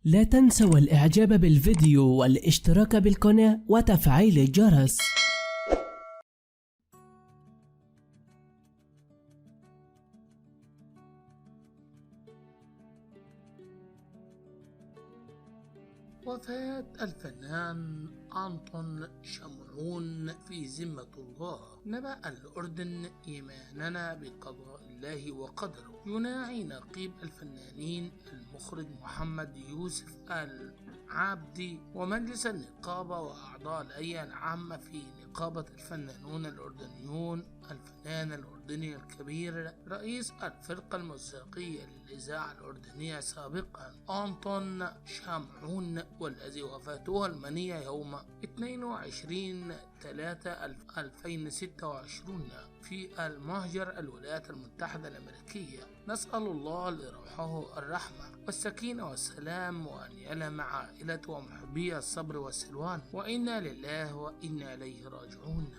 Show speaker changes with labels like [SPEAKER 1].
[SPEAKER 1] لا تنسوا الإعجاب بالفيديو والاشتراك بالقناة وتفعيل الجرس.
[SPEAKER 2] وفاة الفنان أنطون شمعون في ذمة الله. نبأ الأردن إيماننا بقضاء الله وقدره. يناعي نقيب الفنانين المخرج محمد يوسف العابدي ومجلس النقابة وأعضاء الهيئة العامة في نقابة الفنانون الأردنيون الفنان الأردني الكبير رئيس الفرقة الموسيقية للإذاعة الأردنية سابقا أنطون شمعون، والذي وفاته المنية يوم 22/3/2026 في المهجر الولايات المتحدة الأمريكية. نسأل الله لروحه الرحمة والسكينة والسلام، وأن ينال مع عائلته ومحبيه الصبر والسلوان، وإنا لله وإنا إليه راجعون.